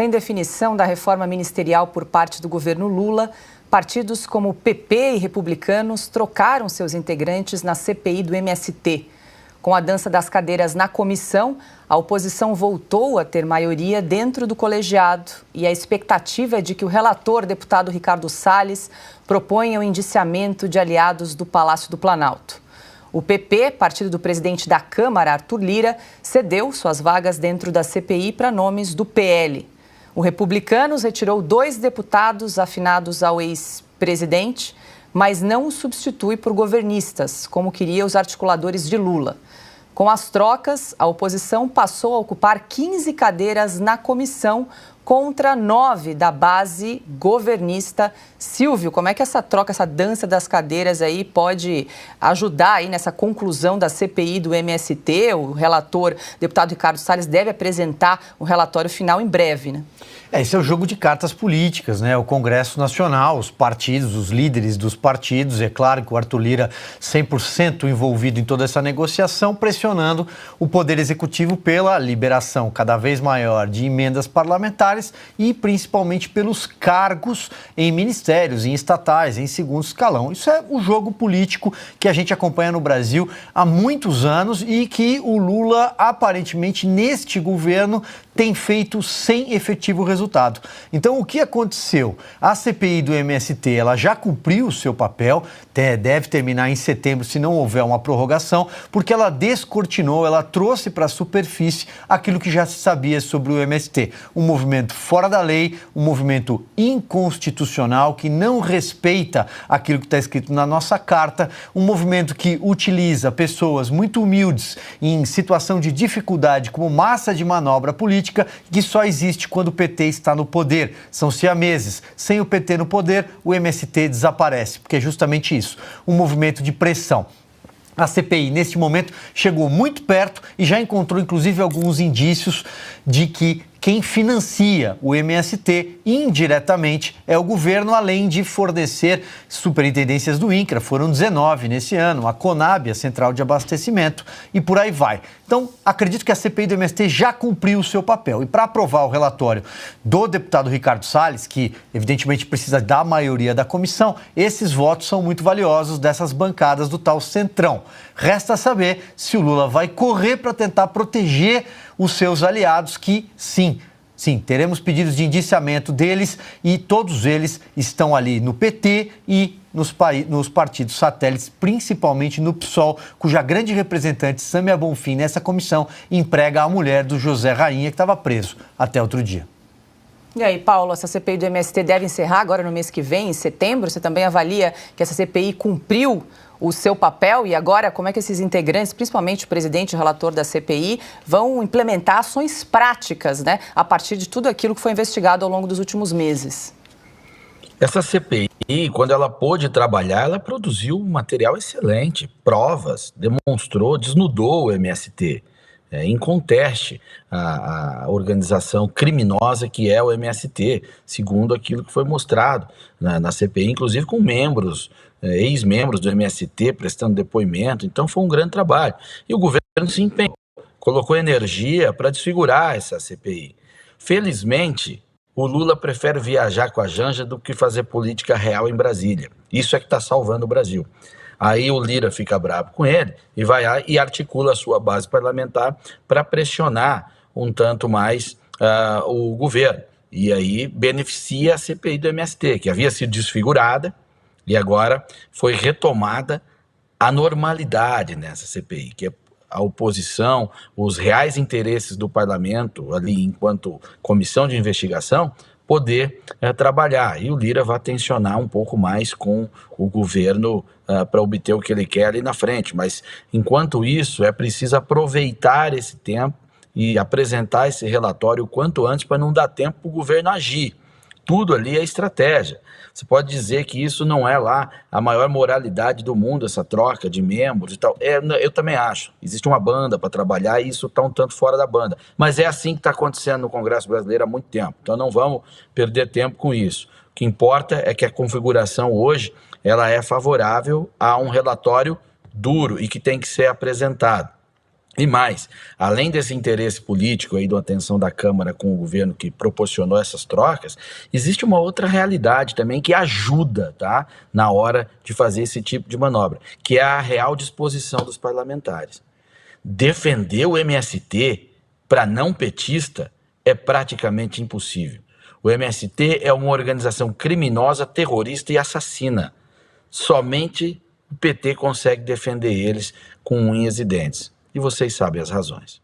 sem definição da reforma ministerial por parte do governo Lula, partidos como o PP e republicanos trocaram seus integrantes na CPI do MST. Com a dança das cadeiras na comissão, a oposição voltou a ter maioria dentro do colegiado e a expectativa é de que o relator, deputado Ricardo Salles, proponha o indiciamento de aliados do Palácio do Planalto. O PP, partido do presidente da Câmara, Arthur Lira, cedeu suas vagas dentro da CPI para nomes do PL. O Republicanos retirou 2 deputados afinados ao ex-presidente, mas não o substitui por governistas, como queriam os articuladores de Lula. Com as trocas, a oposição passou a ocupar 15 cadeiras na comissão contra 9 da base governista. Silvio, como é que essa troca, essa dança das cadeiras aí pode ajudar aí nessa conclusão da CPI do MST? O relator, deputado Ricardo Salles, deve apresentar o relatório final em breve, né? Esse é o jogo de cartas políticas, né? O Congresso Nacional, os partidos, os líderes dos partidos. É claro que o Arthur Lira, 100% envolvido em toda essa negociação, pressionando o Poder Executivo pela liberação cada vez maior de emendas parlamentares e principalmente pelos cargos em ministérios, em estatais, em segundo escalão. Isso é o jogo político que a gente acompanha no Brasil há muitos anos e que o Lula, aparentemente, neste governo, tem feito sem efetivo resultado. Então, o que aconteceu? A CPI do MST, ela já cumpriu o seu papel, deve terminar em setembro, se não houver uma prorrogação, porque ela descortinou, ela trouxe para a superfície aquilo que já se sabia sobre o MST. Um movimento fora da lei, um movimento inconstitucional, que não respeita aquilo que está escrito na nossa carta, um movimento que utiliza pessoas muito humildes em situação de dificuldade como massa de manobra política, que só existe quando o PT está no poder. São siameses. Sem o PT no poder, o MST desaparece, porque é justamente isso, um movimento de pressão. A CPI, neste momento, chegou muito perto e já encontrou, inclusive, alguns indícios de que quem financia o MST indiretamente é o governo, além de fornecer superintendências do INCRA. Foram 19 nesse ano, a Conab, a Central de Abastecimento, e por aí vai. Então, acredito que a CPI do MST já cumpriu o seu papel. E para aprovar o relatório do deputado Ricardo Salles, que evidentemente precisa da maioria da comissão, esses votos são muito valiosos dessas bancadas do tal Centrão. Resta saber se o Lula vai correr para tentar proteger os seus aliados, que sim, teremos pedidos de indiciamento deles e todos eles estão ali no PT e nos partidos satélites, principalmente no PSOL, cuja grande representante, Sâmia Bonfim, nessa comissão, emprega a mulher do José Rainha, que estava preso até outro dia. E aí, Paulo, essa CPI do MST deve encerrar agora no mês que vem, em setembro? Você também avalia que essa CPI cumpriu o seu papel? E agora, como é que esses integrantes, principalmente o presidente e o relator da CPI, vão implementar ações práticas, né, a partir de tudo aquilo que foi investigado ao longo dos últimos meses? Essa CPI, quando ela pôde trabalhar, ela produziu um material excelente, provas, demonstrou, desnudou o MST. Inconteste a organização criminosa que é o MST, segundo aquilo que foi mostrado na CPI, inclusive com membros, ex-membros do MST prestando depoimento. Então foi um grande trabalho. E o governo se empenhou, colocou energia para desfigurar essa CPI. Felizmente, o Lula prefere viajar com a Janja do que fazer política real em Brasília. Isso é que está salvando o Brasil. Aí o Lira fica bravo com ele e vai lá e articula a sua base parlamentar para pressionar um tanto mais o governo. E aí beneficia a CPI do MST, que havia sido desfigurada e agora foi retomada a normalidade nessa CPI, que é a oposição, os reais interesses do parlamento, ali enquanto comissão de investigação, poder trabalhar. E o Lira vai tensionar um pouco mais com o governo para obter o que ele quer ali na frente. Mas, enquanto isso, é preciso aproveitar esse tempo e apresentar esse relatório o quanto antes para não dar tempo para o governo agir. Tudo ali é estratégia. Você pode dizer que isso não é lá a maior moralidade do mundo, essa troca de membros e tal. Eu também acho. Existe uma banda para trabalhar e isso está um tanto fora da banda. Mas é assim que está acontecendo no Congresso Brasileiro há muito tempo. Então não vamos perder tempo com isso. O que importa é que a configuração hoje ela é favorável a um relatório duro e que tem que ser apresentado. E mais, além desse interesse político aí da atenção da Câmara com o governo que proporcionou essas trocas, existe uma outra realidade também que ajuda, tá, na hora de fazer esse tipo de manobra, que é a real disposição dos parlamentares. Defender o MST para não petista é praticamente impossível. O MST é uma organização criminosa, terrorista e assassina. Somente o PT consegue defender eles com unhas e dentes. E vocês sabem as razões.